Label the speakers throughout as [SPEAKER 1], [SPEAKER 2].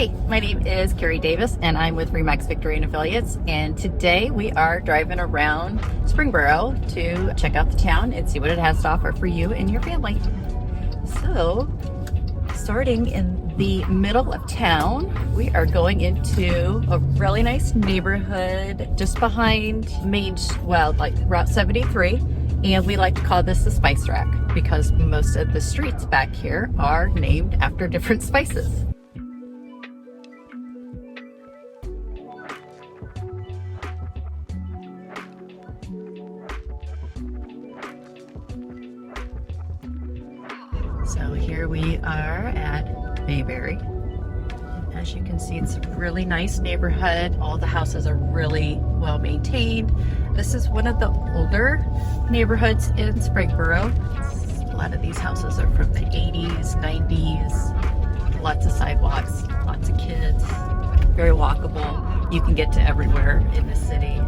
[SPEAKER 1] Hi, my name is Carrie Davis and I'm with Remax Victory and Affiliates, and today we are driving around Springboro to check out the town and see what it has to offer for you and your family. So, starting in the middle of town, we are going into a really nice neighborhood just behind like Route 73, and we like to call this the Spice Rack because most of the streets back here are named after different spices. So here we are at Mayberry. As you can see, it's a really nice neighborhood. All the houses are really well maintained. This is one of the older neighborhoods in Springboro. A lot of these houses are from the 80s, 90s. Lots of sidewalks, lots of kids, very walkable. You can get to everywhere in the city.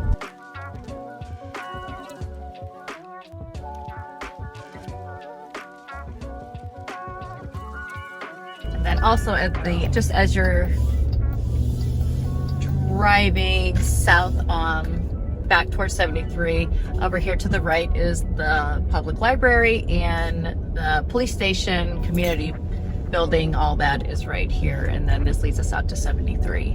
[SPEAKER 1] And then also just as you're driving south back towards 73, over here to the right is the public library and the police station, community building, all that is right here. And then this leads us out to 73.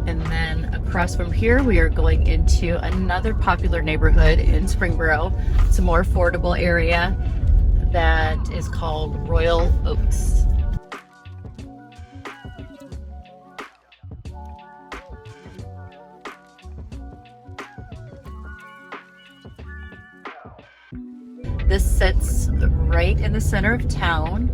[SPEAKER 1] And then across from here, we are going into another popular neighborhood in Springboro. It's a more affordable area that is called Royal Oaks. This sits right in the center of town,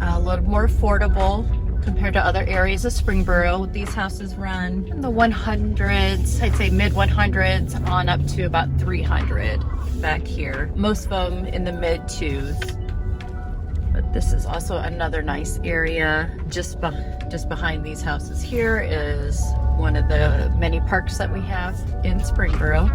[SPEAKER 1] a little more affordable compared to other areas of Springboro. These houses run in the 100s, I'd say mid 100s on up to about 300 back here. Most of them in the mid 2s. But this is also another nice area. Just behind these houses here is one of the many parks that we have in Springboro.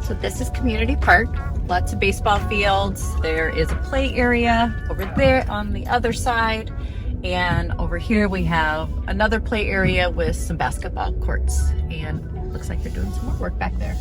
[SPEAKER 1] So this is Community Park, lots of baseball fields. There is a play area over there on the other side. And over here we have another play area with some basketball courts. And looks like they're doing some more work back there.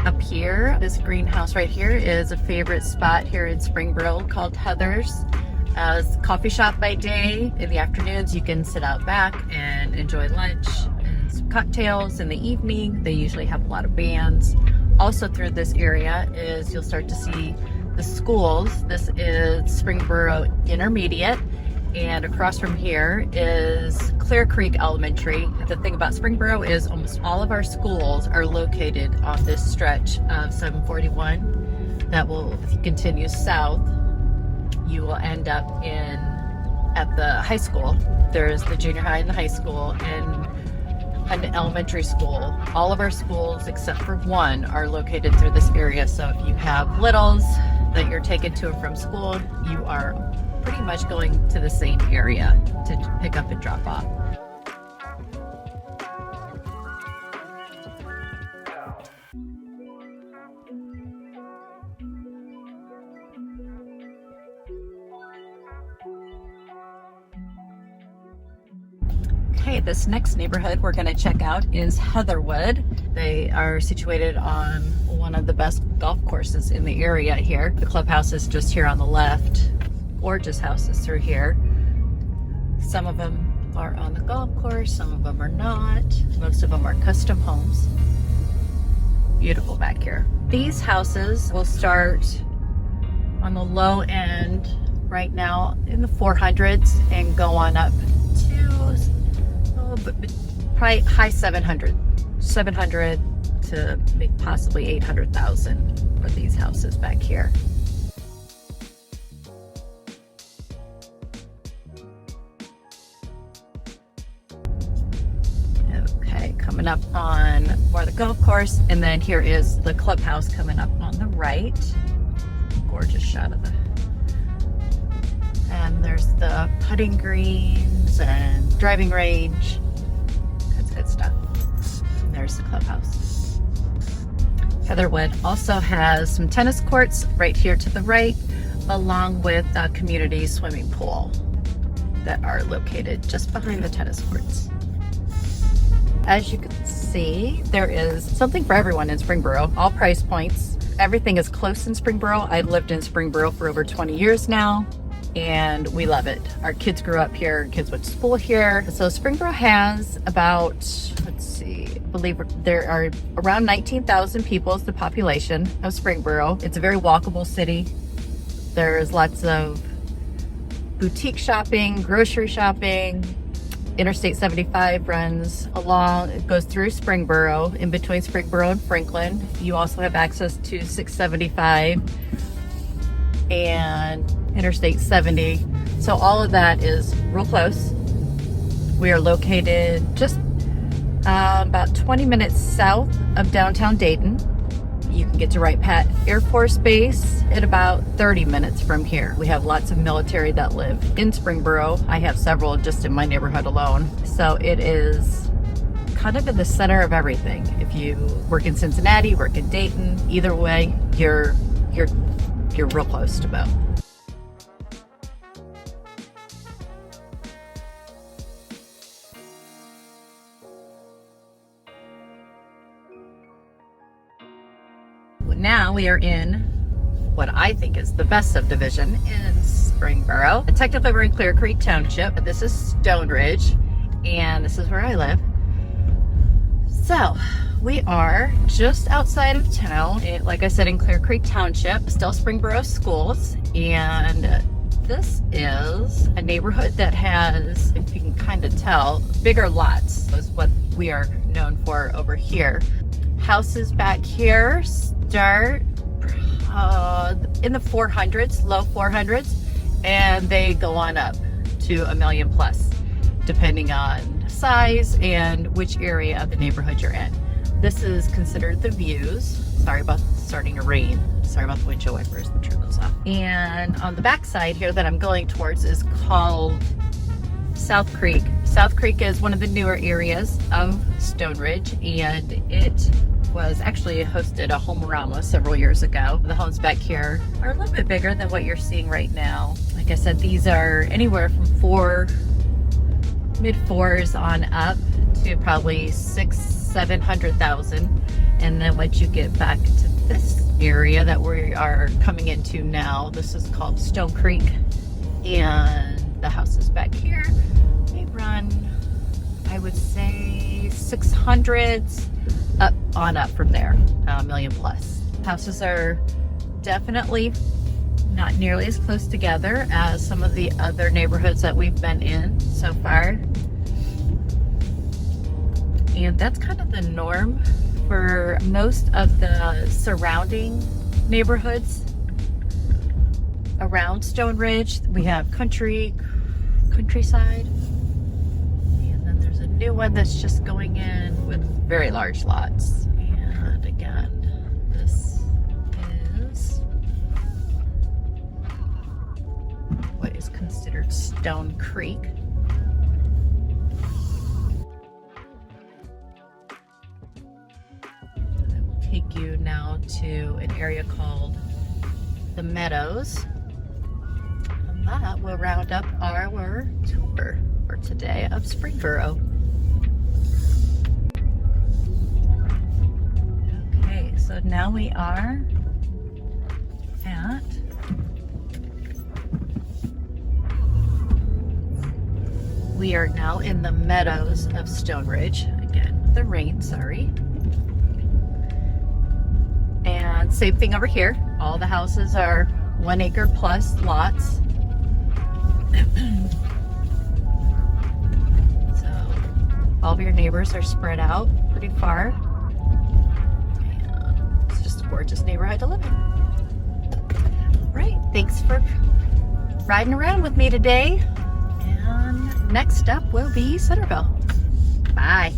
[SPEAKER 1] Up here, this greenhouse right here is a favorite spot here in Springboro called Heather's. As a coffee shop by day. In the afternoons, you can sit out back and enjoy lunch and some cocktails. In the evening, they usually have a lot of bands. Also through this area you'll start to see the schools. This is Springboro Intermediate. And across from here is Clear Creek Elementary. The thing about Springboro is almost all of our schools are located on this stretch of 741 that will, if you continue south, you will end up at the high school. There's the junior high and the high school and an elementary school. All of our schools except for one are located through this area. So if you have littles that you're taking to and from school, you are pretty much going to the same area to pick up and drop off. Okay, this next neighborhood we're going to check out is Heatherwood. They are situated on one of the best golf courses in the area here. The clubhouse is just here on the left. Gorgeous houses through here. Some of them are on the golf course, some of them are not. Most of them are custom homes. Beautiful back here. These houses will start on the low end right now in the 400s and go on up to probably high 700 to maybe possibly 800,000 for these houses back here. coming up on more the golf course. And then here is the clubhouse coming up on the right. Gorgeous shot of the, and there's the putting greens and driving range. That's good stuff. And there's the clubhouse. Heatherwood also has some tennis courts right here to the right, along with a community swimming pool that are located just behind the tennis courts. As you can see, there is something for everyone in Springboro, all price points. Everything is close in Springboro. I've lived in Springboro for over 20 years now, and we love it. Our kids grew up here, kids went to school here. So Springboro has about, let's see, I believe there are around 19,000 people is the population of Springboro. It's a very walkable city. There's lots of boutique shopping, grocery shopping. Interstate 75 runs along, it goes through Springboro, in between Springboro and Franklin. You also have access to 675 and Interstate 70. So all of that is real close. We are located just about 20 minutes south of downtown Dayton. You can get to Wright Pat Air Force Base at about 30 minutes from here. We have lots of military that live in Springboro. I have several just in my neighborhood alone. So it is kind of in the center of everything. If you work in Cincinnati, work in Dayton, either way, you're real close to both. Now we are in what I think is the best subdivision in Springboro. Technically we're in Clear Creek Township, but this is Stone Ridge, and this is where I live. So we are just outside of town, like I said, in Clear Creek Township, still Springboro schools, and this is a neighborhood that has, if you can kind of tell, bigger lots is what we are known for over here. Houses back here start in the 400s, low 400s, and they go on up to $1 million plus, depending on size and which area of the neighborhood you're in. This is considered the views. Sorry about starting to rain. Sorry about the windshield wipers. Let me turn those off. And on the back side here that I'm going towards is called South Creek. South Creek is one of the newer areas of Stone Ridge, and it was actually hosted a Homerama several years ago. The homes back here are a little bit bigger than what you're seeing right now. Like I said, these are anywhere from mid fours on up to probably 600,000-700,000. And then once you get back to this area that we are coming into now, this is called Stone Creek, and the houses back here, they run, I would say, 600s up on up from there, $1 million plus. Houses are definitely not nearly as close together as some of the other neighborhoods that we've been in so far. And that's kind of the norm for most of the surrounding neighborhoods around Stone Ridge. We have countryside, and then there's a new one that's just going in with very large lots. And again, this is what is considered Stone Creek. That will take you now to an area called the Meadows. And that will round up our tour for today of Springboro. Okay, so now we are at in the Meadows of Stone Ridge. Again, the rain, sorry. And same thing over here. All the houses are 1 acre plus lots. So all of your neighbors are spread out pretty far. And it's just a gorgeous neighborhood to live in. All right, thanks for riding around with me today. And next up will be Centerville. Bye.